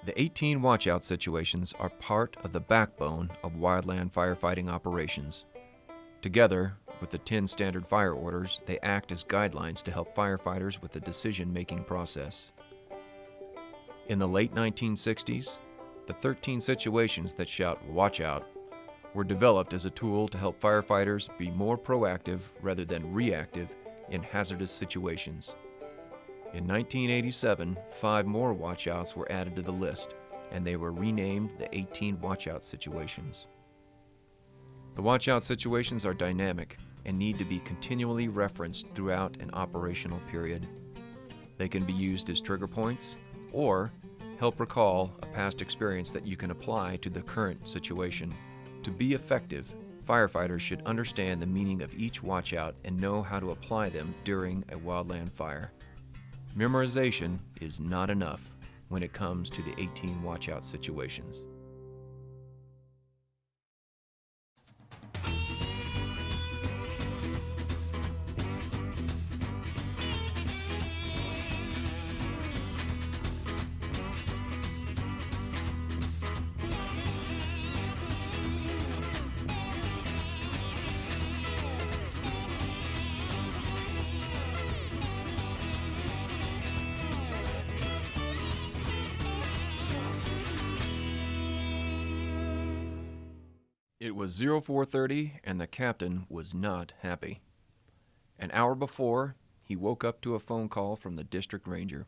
The 18 watchout situations are part of the backbone of wildland firefighting operations. Together with the 10 standard fire orders, they act as guidelines to help firefighters with the decision-making process. In the late 1960s, the 13 situations that shout "Watch Out" were developed as a tool to help firefighters be more proactive rather than reactive in hazardous situations. In 1987, 5 more watchouts were added to the list, and they were renamed the 18 watchout situations. The watchout situations are dynamic and need to be continually referenced throughout an operational period. They can be used as trigger points or help recall a past experience that you can apply to the current situation. To be effective, firefighters should understand the meaning of each watchout and know how to apply them during a wildland fire. Memorization is not enough when it comes to the 18 watchout situations. It was 04:30 and the captain was not happy. An hour before, he woke up to a phone call from the district ranger.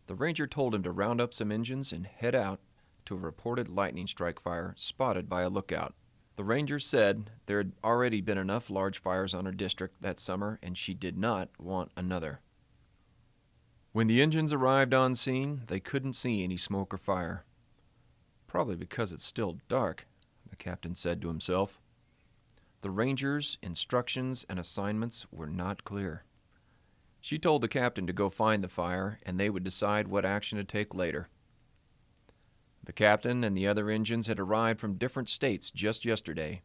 The ranger told him to round up some engines and head out to a reported lightning strike fire spotted by a lookout. The ranger said there had already been enough large fires on her district that summer and she did not want another. When the engines arrived on scene, they couldn't see any smoke or fire. Probably because it's still dark, the captain said to himself. The ranger's instructions and assignments were not clear. She told the captain to go find the fire and they would decide what action to take later. The captain and the other engines had arrived from different states just yesterday,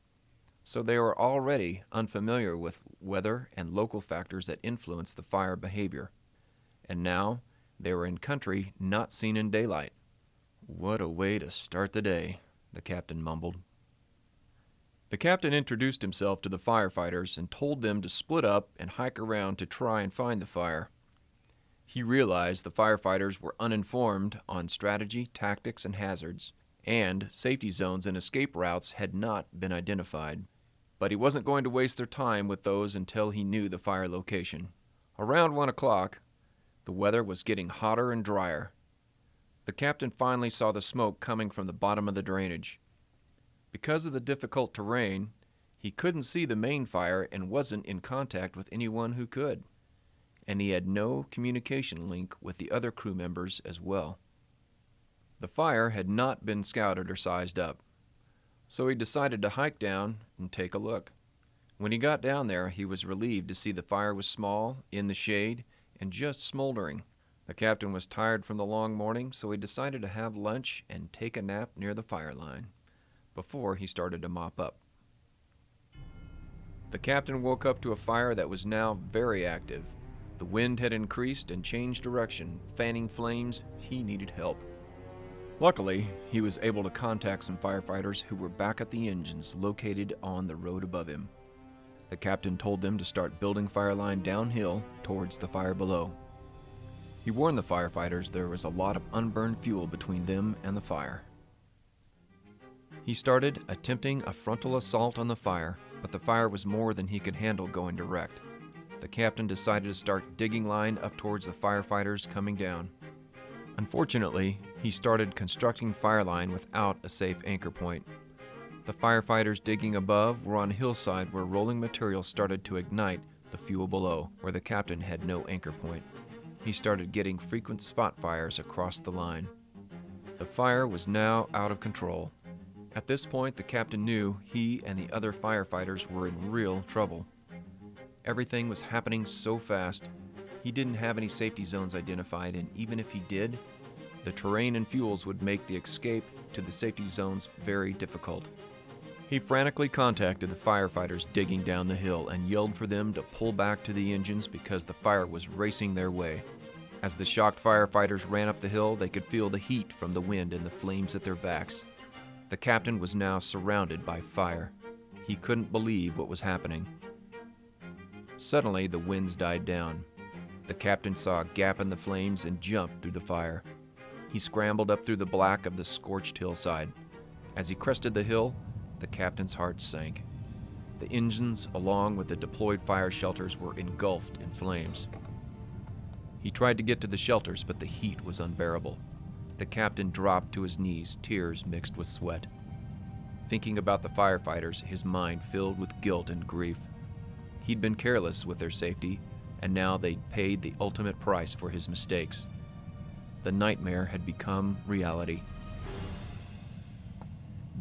so they were already unfamiliar with weather and local factors that influence the fire behavior. And now they were in country not seen in daylight. What a way to start the day, the captain mumbled. The captain introduced himself to the firefighters and told them to split up and hike around to try and find the fire. He realized the firefighters were uninformed on strategy, tactics, and hazards, and safety zones and escape routes had not been identified. But he wasn't going to waste their time with those until he knew the fire location. Around 1 o'clock, the weather was getting hotter and drier. The captain finally saw the smoke coming from the bottom of the drainage. Because of the difficult terrain, he couldn't see the main fire and wasn't in contact with anyone who could. And he had no communication link with the other crew members as well. The fire had not been scouted or sized up, so he decided to hike down and take a look. When he got down there, he was relieved to see the fire was small, in the shade, and just smoldering. The captain was tired from the long morning, so he decided to have lunch and take a nap near the fire line before he started to mop up. The captain woke up to a fire that was now very active. The wind had increased and changed direction, fanning flames. He needed help. Luckily, he was able to contact some firefighters who were back at the engines located on the road above him. The captain told them to start building fire line downhill towards the fire below. He warned the firefighters there was a lot of unburned fuel between them and the fire. He started attempting a frontal assault on the fire, but the fire was more than he could handle going direct. The captain decided to start digging line up towards the firefighters coming down. Unfortunately, he started constructing fire line without a safe anchor point. The firefighters digging above were on a hillside where rolling material started to ignite the fuel below, where the captain had no anchor point. He started getting frequent spot fires across the line. The fire was now out of control. At this point, the captain knew he and the other firefighters were in real trouble. Everything was happening so fast. He didn't have any safety zones identified, and even if he did, the terrain and fuels would make the escape to the safety zones very difficult. He frantically contacted the firefighters digging down the hill and yelled for them to pull back to the engines because the fire was racing their way. As the shocked firefighters ran up the hill, they could feel the heat from the wind and the flames at their backs. The captain was now surrounded by fire. He couldn't believe what was happening. Suddenly, the winds died down. The captain saw a gap in the flames and jumped through the fire. He scrambled up through the black of the scorched hillside. As he crested the hill, the captain's heart sank. The engines, along with the deployed fire shelters, were engulfed in flames. He tried to get to the shelters, but the heat was unbearable. The captain dropped to his knees, tears mixed with sweat. Thinking about the firefighters, his mind filled with guilt and grief. He'd been careless with their safety, and now they'd paid the ultimate price for his mistakes. The nightmare had become reality.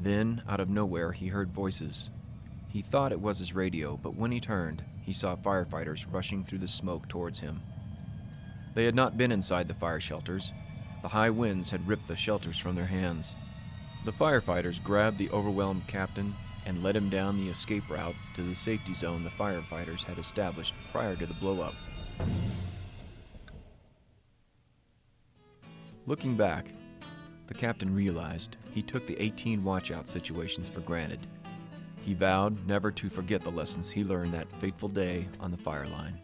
Then, out of nowhere, he heard voices. He thought it was his radio, but when he turned, he saw firefighters rushing through the smoke towards him. They had not been inside the fire shelters. The high winds had ripped the shelters from their hands. The firefighters grabbed the overwhelmed captain and led him down the escape route to the safety zone the firefighters had established prior to the blow-up. Looking back, the captain realized he took the 18 watchout situations for granted. He vowed never to forget the lessons he learned that fateful day on the fire line.